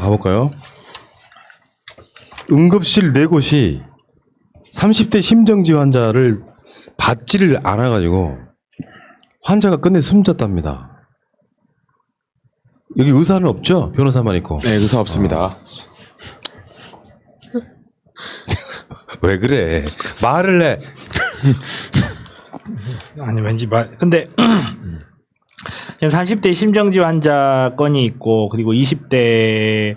가볼까요? 응급실 4곳이 30대 심정지 환자를 받지를 않아가지고 환자가 끝내 숨졌답니다. 여기 의사는 없죠? 변호사만 있고. 네, 의사 없습니다. 왜 그래? 말을 해. 아니 왠지 근데 지금 30대 심정지 환자 건이 있고 그리고 20대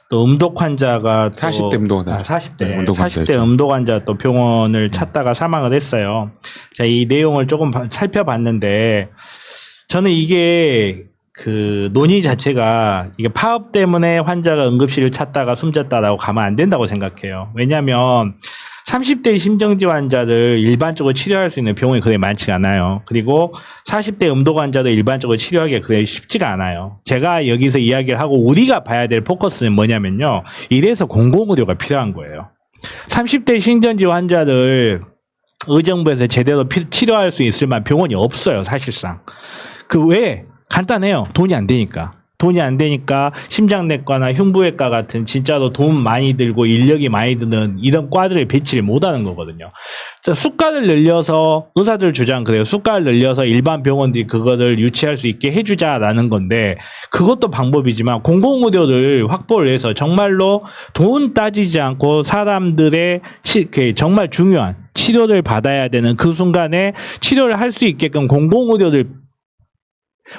또 음독 환자가 또 40대 음독 환자. 40대 음독 환자 또 병원을 찾다가 사망을 했어요. 자, 이 내용을 조금 살펴봤는데 저는 이게 그 논의 자체가 이게 파업 때문에 환자가 응급실을 찾다가 숨졌다라고 가면 안 된다고 생각해요. 왜냐하면 30대 심정지 환자를 일반적으로 치료할 수 있는 병원이 그렇게 많지가 않아요. 그리고 40대 음독 환자도 일반적으로 치료하기가 그렇게 쉽지가 않아요. 제가 여기서 이야기를 하고 우리가 봐야 될 포커스는 뭐냐면요. 이래서 공공의료가 필요한 거예요. 30대 심정지 환자를 의정부에서 제대로 치료할 수 있을 만한 병원이 없어요. 사실상. 그 왜? 간단해요. 돈이 안 되니까. 돈이 안 되니까 심장내과나 흉부외과 같은 진짜로 돈 많이 들고 인력이 많이 드는 이런 과들을 배치를 못하는 거거든요. 수가를 늘려서 의사들 주장 그래요. 수가를 늘려서 일반 병원들이 그거를 유치할 수 있게 해주자라는 건데 그것도 방법이지만 공공의료를 확보를 해서 정말로 돈 따지지 않고 사람들의 정말 중요한 치료를 받아야 되는 그 순간에 치료를 할 수 있게끔 공공의료를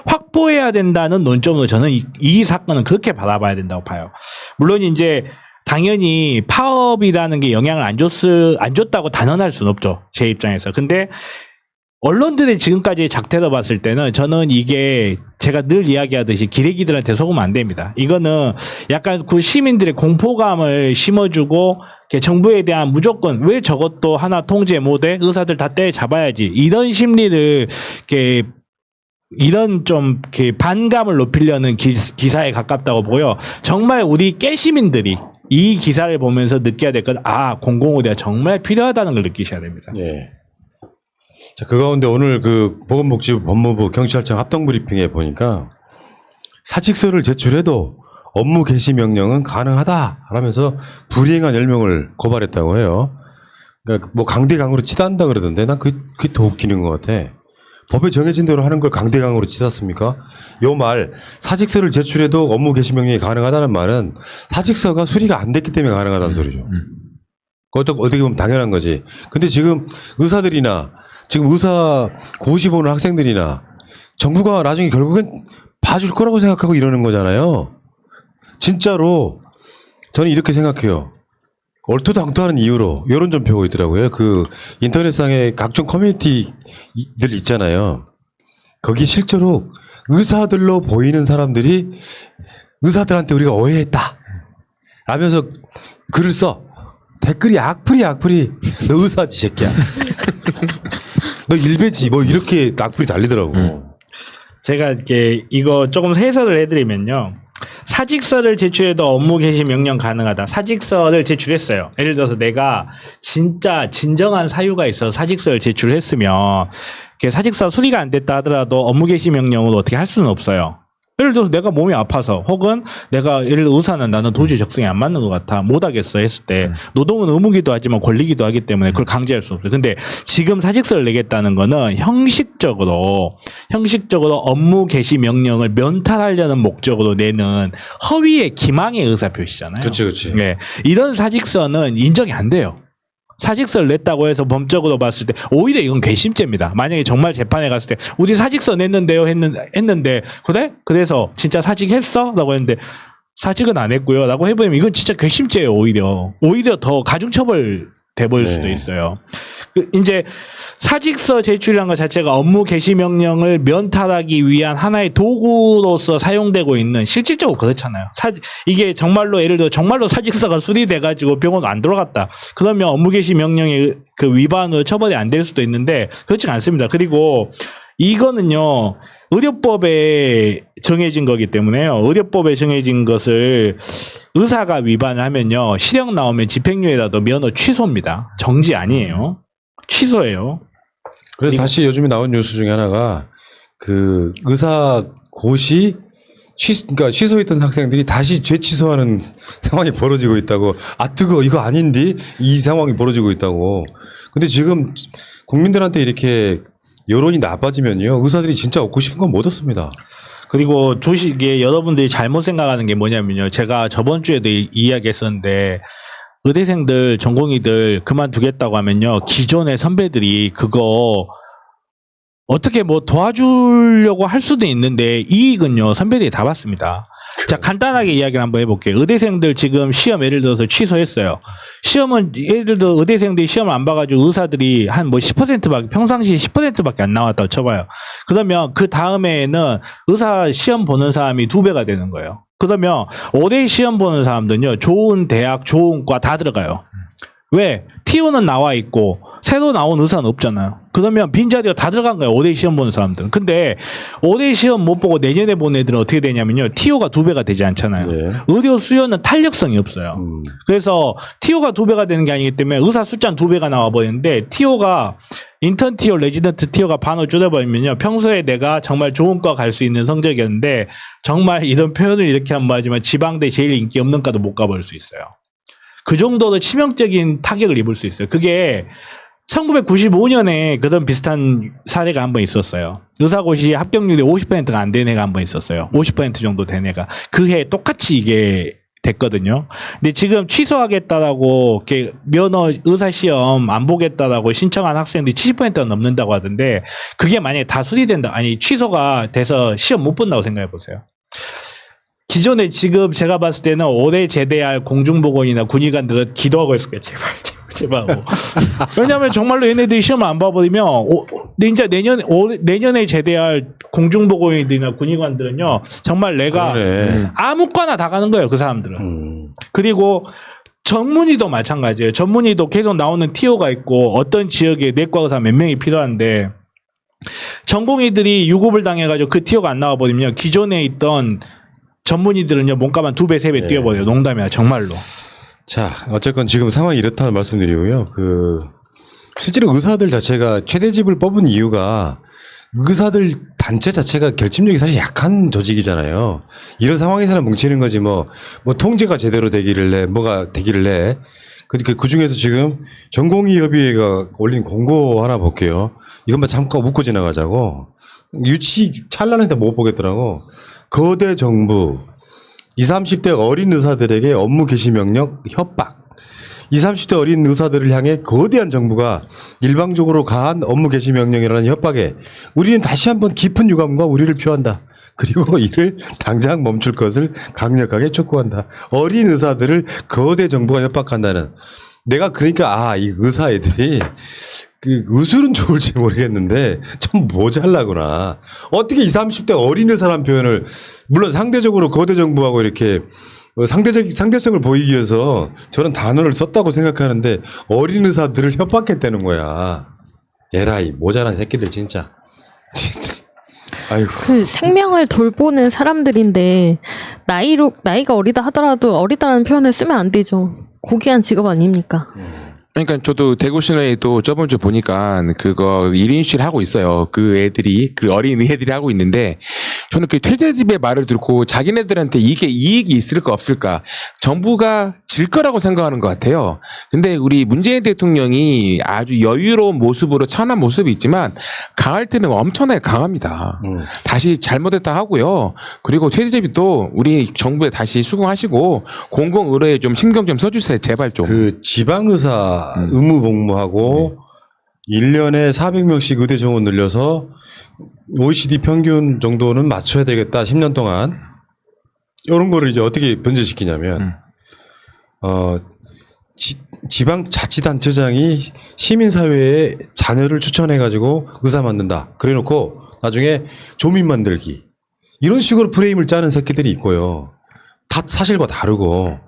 확보해야 된다는 논점으로 저는 이 사건은 그렇게 바라봐야 된다고 봐요. 물론 이제 당연히 파업이라는 게 영향을 안 줬다고 단언할 수는 없죠. 제 입장에서. 근데 언론들의 지금까지의 작태로 봤을 때는 저는 이게 제가 늘 이야기하듯이 기레기들한테 속으면 안 됩니다. 이거는 약간 그 시민들의 공포감을 심어주고 정부에 대한 무조건 왜 저것도 하나 통제 못해? 의사들 다 때려잡아야지. 이런 심리를 이렇게 이런 좀 반감을 높이려는 기사에 가깝다고 보여. 정말 우리 깨시민들이 이 기사를 보면서 느껴야 될 건 공공의료가 정말 필요하다는 걸 느끼셔야 됩니다. 예. 자, 그 가운데 오늘 그 보건복지부 법무부 경찰청 합동 브리핑에 보니까 사직서를 제출해도 업무 개시 명령은 가능하다라면서 불이행한 10명을 고발했다고 해요. 그러니까 뭐 강대강으로 치닫는다 그러던데 난 그게 더 웃기는 것 같아. 법에 정해진 대로 하는 걸 강대강으로 치닫습니까? 요 말, 사직서를 제출해도 업무 개시 명령이 가능하다는 말은 사직서가 수리가 안 됐기 때문에 가능하다는 소리죠. 그것도 어떻게 보면 당연한 거지. 근데 지금 의사들이나 지금 의사 고시 보는 학생들이나 정부가 나중에 결국엔 봐줄 거라고 생각하고 이러는 거잖아요. 진짜로 저는 이렇게 생각해요. 얼토당토하는 이유로 여론전 펴고 있더라고요. 그 인터넷상에 각종 커뮤니티들 있잖아요. 거기 실제로 의사들로 보이는 사람들이 의사들한테 우리가 오해했다 라면서 글을 써. 댓글이 악플이 너 의사지 새끼야. 너 일베지 뭐 이렇게 악플이 달리더라고. 제가 이거 조금 해설을 해드리면요. 사직서를 제출해도 업무 개시 명령 가능하다. 사직서를 제출했어요. 예를 들어서 내가 진짜 진정한 사유가 있어서 사직서를 제출했으면 사직서 수리가 안 됐다 하더라도 업무 개시 명령으로 어떻게 할 수는 없어요. 예를 들어서 내가 몸이 아파서 혹은 내가 예를 들어 의사는 나는 도저히 적성이 안 맞는 것 같아 못하겠어 했을 때 노동은 의무기도 하지만 권리기도 하기 때문에 그걸 강제할 수 없어요. 근데 지금 사직서를 내겠다는 거는 형식적으로 업무 개시 명령을 면탈하려는 목적으로 내는 허위의 기망의 의사표시잖아요. 그렇지. 네. 이런 사직서는 인정이 안 돼요. 사직서를 냈다고 해서 범적으로 봤을 때 오히려 이건 괘씸죄입니다. 만약에 정말 재판에 갔을 때 우리 사직서 냈는데요 했는데 그래? 그래서 진짜 사직했어? 라고 했는데 사직은 안 했고요 라고 해보면 이건 진짜 괘씸죄예요. 오히려 더 가중처벌 돼버릴 수도 있어요. 이제 사직서 제출이라는 것 자체가 업무 개시 명령을 면탈하기 위한 하나의 도구로서 사용되고 있는 실질적으로 그렇잖아요. 이게 정말로 예를 들어 정말로 사직서가 수리돼가지고 병원 안 들어갔다. 그러면 업무 개시 명령의 그 위반으로 처벌이 안 될 수도 있는데 그렇지 않습니다. 그리고 이거는요. 의료법에 정해진 거기 때문에요. 의료법에 정해진 것을 의사가 위반을 하면요. 실형 나오면 집행유예라도 면허 취소입니다. 정지 아니에요. 취소예요. 그래서 다시 요즘에 나온 뉴스 중에 하나가 그 의사 고시 그러니까 취소했던 학생들이 다시 재취소하는 상황이 벌어지고 있다고. 아, 뜨거, 이거 아닌데? 이 상황이 벌어지고 있다고. 근데 지금 국민들한테 이렇게 여론이 나빠지면요. 의사들이 진짜 얻고 싶은 건 못 얻습니다. 그리고 조식에 여러분들이 잘못 생각하는 게 뭐냐면요. 제가 저번 주에도 이야기했었는데 의대생들, 전공의들 그만두겠다고 하면요. 기존의 선배들이 그거 어떻게 뭐 도와주려고 할 수도 있는데 이익은요. 선배들이 다 받습니다. 자, 간단하게 이야기를 한번 해볼게요. 의대생들 지금 시험 예를 들어서 취소했어요. 시험은 예를 들어 의대생들이 시험을 안 봐가지고 의사들이 한 뭐 10%밖에 평상시에 10%밖에 안 나왔다고 쳐봐요. 그러면 그 다음에는 의사 시험 보는 사람이 2배가 되는 거예요. 그러면 올해 시험 보는 사람들은요. 좋은 대학, 좋은 과 다 들어가요. 왜? TO는 나와 있고 새로 나온 의사는 없잖아요. 그러면 빈자리가 다 들어간 거예요. 올해 시험 보는 사람들은. 근데 올해 시험 못 보고 내년에 본 애들은 어떻게 되냐면요. TO가 2배가 되지 않잖아요. 예. 의료 수요는 탄력성이 없어요. 그래서 TO가 2배가 되는 게 아니기 때문에 의사 숫자는 2배가 나와버리는데 TO가 인턴 TO, 레지던트 TO가 반으로 줄여버리면요. 평소에 내가 정말 좋은 과 갈 수 있는 성적이었는데 정말 이런 표현을 이렇게 한번 하지만 지방대 제일 인기 없는 과도 못 가버릴 수 있어요. 그 정도로 치명적인 타격을 입을 수 있어요. 그게 1995년에 그런 비슷한 사례가 한 번 있었어요. 의사고시 합격률이 50%가 안 된 애가 한 번 있었어요. 50% 정도 된 애가. 그 해 똑같이 이게 됐거든요. 근데 지금 취소하겠다라고 이렇게 면허 의사 시험 안 보겠다라고 신청한 학생들이 70%가 넘는다고 하던데 그게 만약에 다 수리된다. 아니 취소가 돼서 시험 못 본다고 생각해 보세요. 기존에 지금 제가 봤을 때는 올해 제대할 공중보건이나 군의관들은 기도하고 있을 거예요. 제발 하고. 왜냐하면 정말로 얘네들이 시험을 안 봐버리면 이제 내년에 제대할 공중보건이나 군의관들은요 정말 내가 그러네. 아무 과나 다 가는 거예요. 그 사람들은. 그리고 전문의도 마찬가지예요. 전문의도 계속 나오는 TO가 있고 어떤 지역에 내과 의사 몇 명이 필요한데 전공의들이 유급을 당해가지고 그 TO가 안 나와버리면 기존에 있던 전문의들은요 몸값만 2배, 3배 뛰어버려요. 농담이야 정말로. 자, 어쨌건 지금 상황이 이렇다는 말씀드리고요. 실제로 의사들 자체가 최대집을 뽑은 이유가 의사들 단체 자체가 결집력이 사실 약한 조직이잖아요. 이런 상황에서는 뭉치는 거지 뭐 통제가 제대로 뭐가 되기를 해. 그 중에서 지금 전공의협의회가 올린 공고 하나 볼게요. 이것만 잠깐 웃고 지나가자고. 유치 찬란해서 못 보겠더라고. 거대 정부 20, 30대 어린 의사들에게 업무 개시 명령 협박. 20, 30대 어린 의사들을 향해 거대한 정부가 일방적으로 가한 업무 개시 명령이라는 협박에 우리는 다시 한번 깊은 유감과 우려를 표한다. 그리고 이를 당장 멈출 것을 강력하게 촉구한다. 어린 의사들을 거대 정부가 협박한다는. 내가 그러니까 이 의사 애들이 그 의술은 좋을지 모르겠는데 좀 모자라구나. 어떻게 20, 30대 어린 의사란 표현을 물론 상대적으로 거대 정부하고 이렇게 상대성을 보이기 위해서 저런 단어를 썼다고 생각하는데 어린 의사들을 협박했다는 거야. 에라이 모자란 새끼들 진짜. 아이고. 그 생명을 돌보는 사람들인데 나이가 어리다 하더라도 어리다는 표현을 쓰면 안 되죠. 고귀한 직업 아닙니까? 그러니까 저도 대구시내에도 저번 주에 보니까 그거 1인실 하고 있어요. 그 애들이, 그 어린 애들이 하고 있는데 저는 그 퇴제집의 말을 듣고 자기네들한테 이게 이익이 있을까 없을까 정부가 질 거라고 생각하는 것 같아요. 근데 우리 문재인 대통령이 아주 여유로운 모습으로 천한 모습이 있지만 강할 때는 엄청나게 강합니다. 다시 잘못했다 하고요. 그리고 퇴제집이 또 우리 정부에 다시 수긍하시고 공공의료에 좀 신경 좀 써주세요. 제발 좀. 그 지방의사 의무 복무하고 1년에 400명씩 의대 정원 늘려서 OECD 평균 정도는 맞춰야 되겠다. 10년 동안. 이런 거를 이제 어떻게 변제시키냐면 지방 자치단체장이 시민사회에 자녀를 추천해가지고 의사 만든다. 그래놓고 나중에 조민 만들기. 이런 식으로 프레임을 짜는 새끼들이 있고요. 다 사실과 다르고.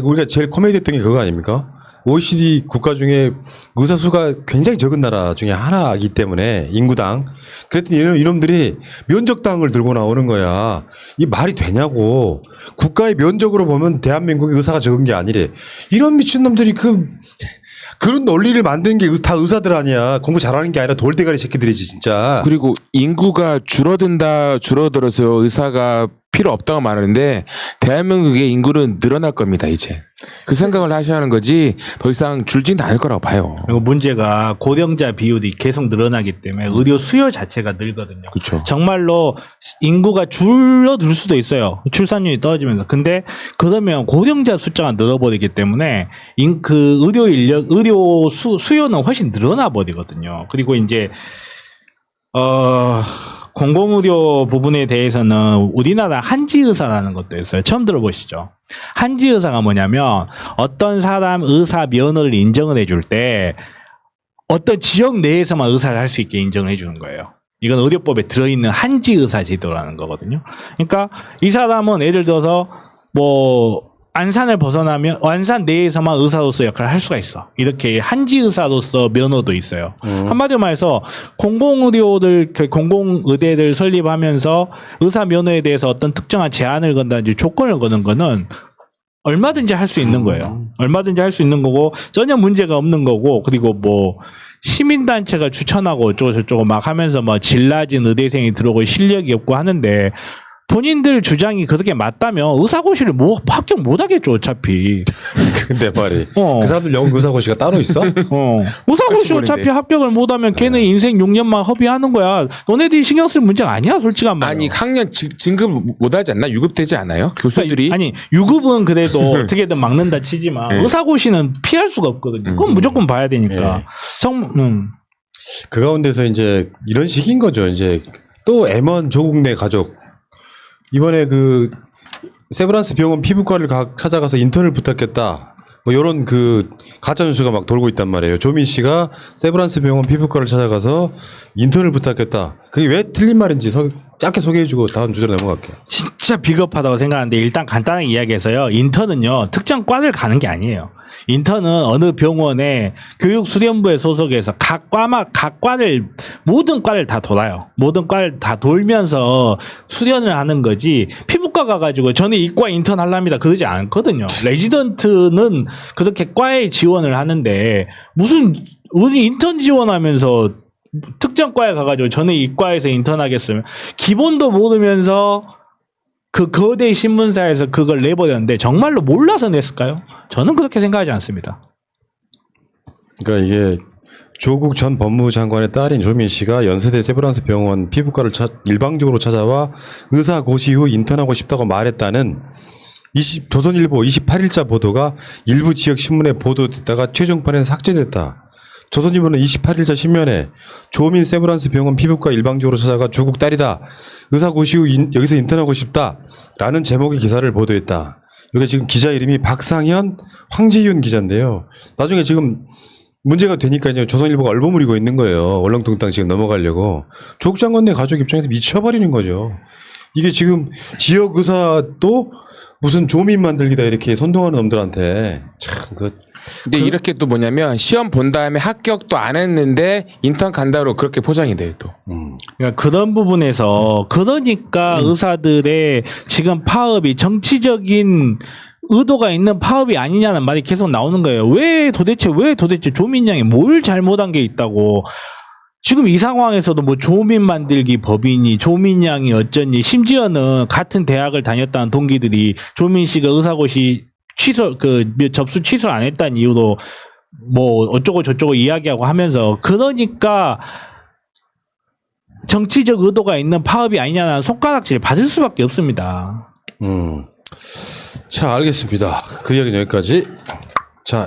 우리가 제일 코미디했던 게 그거 아닙니까? OECD 국가 중에 의사 수가 굉장히 적은 나라 중에 하나이기 때문에 인구당. 그랬더니 이놈들이 면적당을 들고 나오는 거야. 이 말이 되냐고. 국가의 면적으로 보면 대한민국의 의사가 적은 게 아니래. 이런 미친놈들이 그런 논리를 만든 게 다 의사들 아니야. 공부 잘하는 게 아니라 돌대가리 새끼들이지 진짜. 그리고 인구가 줄어들어서 의사가 필요 없다고 말하는데 대한민국의 인구는 늘어날 겁니다 이제. 그 생각을 하셔야 하는 거지 더 이상 줄지는 않을 거라고 봐요. 그리고 문제가 고령자 비율이 계속 늘어나기 때문에 의료 수요 자체가 늘거든요. 그렇죠. 정말로 인구가 줄어들 수도 있어요. 출산율이 떨어지면서. 근데 그러면 고령자 숫자가 늘어버리기 때문에 그 의료 인력, 의료 수요는 훨씬 늘어나 버리거든요. 그리고 이제 공공의료 부분에 대해서는 우리나라 한지의사라는 것도 있어요. 처음 들어보시죠? 한지의사가 뭐냐면 어떤 사람 의사 면허를 인정을 해줄 때 어떤 지역 내에서만 의사를 할 수 있게 인정을 해주는 거예요. 이건 의료법에 들어있는 한지의사 제도라는 거거든요. 그러니까 이 사람은 예를 들어서 뭐 안산을 벗어나면 안산 내에서만 의사로서 역할을 할 수가 있어. 이렇게 한지 의사로서 면허도 있어요. 한마디로 말해서 공공의대를 설립하면서 의사 면허에 대해서 어떤 특정한 제한을 건다든지 조건을 거는 거는 얼마든지 할 수 있는 거예요. 얼마든지 할 수 있는 거고 전혀 문제가 없는 거고 그리고 뭐 시민단체가 추천하고 어쩌고 저쩌고 막 하면서 뭐 질 낮은 의대생이 들어오고 실력이 없고 하는데 본인들 주장이 그렇게 맞다면 의사고시를 합격 못 하겠죠, 어차피. 근데 말이 그 사람들 영국 의사고시가 따로 있어? 의사고시 어차피 합격을 못 하면 걔네 인생 6년만 허비하는 거야. 너네들이 신경 쓸 문제가 아니야, 솔직한 말로. 아니 학년 진급 못 하지 않나? 유급되지 않아요? 교수들이? 아니 유급은 그래도 어떻게든 막는다 치지만 의사고시는 피할 수가 없거든요. 그건 무조건 봐야 되니까. 그 가운데서 이제 이런 식인 거죠. 이제 또 M1 조국 내 가족 이번에 그 세브란스 병원 피부과를 찾아가서 인턴을 부탁했다. 뭐 이런 그 가짜 뉴스가 막 돌고 있단 말이에요. 조민 씨가 세브란스 병원 피부과를 찾아가서 인턴을 부탁했다. 그게 왜 틀린 말인지 짧게 소개해주고 다음 주제로 넘어갈게요. 진짜 비겁하다고 생각하는데 일단 간단하게 이야기해서요. 인턴은요 특정 과를 가는 게 아니에요. 인턴은 어느 병원의 교육수련부에 소속해서 각 과를 모든 과를 다 돌아요. 모든 과를 다 돌면서 수련을 하는 거지. 피부과 가가지고 저는 이과 인턴 하랍니다 그러지 않거든요. 레지던트는 그렇게 과에 지원을 하는데 무슨 우리 인턴 지원하면서 특정 과에 가가지고 저는 이과에서 인턴하겠으면 기본도 모르면서 그 거대 신문사에서 그걸 내버렸는데 정말로 몰라서 냈을까요? 저는 그렇게 생각하지 않습니다. 그러니까 이게 조국 전 법무부 장관의 딸인 조민 씨가 연세대 세브란스 병원 피부과를 일방적으로 찾아와 의사 고시 후 인턴하고 싶다고 말했다는 조선일보 28일자 보도가 일부 지역 신문에 보도됐다가 최종판에 삭제됐다. 조선일보는 28일자 신면에 조민 세브란스 병원 피부과 일방적으로 찾아가 조국 딸이다. 의사 고시 후 여기서 인턴하고 싶다라는 제목의 기사를 보도했다. 이게 지금 기자 이름이 박상현, 황지윤 기자인데요. 나중에 지금 문제가 되니까 이제 조선일보가 얼버무리고 있는 거예요. 얼렁뚱땅 지금 넘어가려고. 조국 장관 내 가족 입장에서 미쳐버리는 거죠. 이게 지금 지역 의사도 무슨 조민 만들기다 이렇게 선동하는 놈들한테 참 근데 이렇게 또 뭐냐면 시험 본 다음에 합격도 안 했는데 인턴 간다로 그렇게 포장이 돼요 또. 그러니까 그런 부분에서 그러니까 의사들의 지금 파업이 정치적인 의도가 있는 파업이 아니냐는 말이 계속 나오는 거예요. 왜 도대체 조민 양이 뭘 잘못한 게 있다고. 지금 이 상황에서도 뭐 조민 만들기 법이니 조민 양이 어쩌니 심지어는 같은 대학을 다녔다는 동기들이 조민 씨가 의사고시 접수 취소 안 했다는 이유로 뭐 어쩌고 저쩌고 이야기하고 하면서 그러니까 정치적 의도가 있는 파업이 아니냐는 손가락질을 받을 수밖에 없습니다. 자, 알겠습니다. 그 이야기는 여기까지.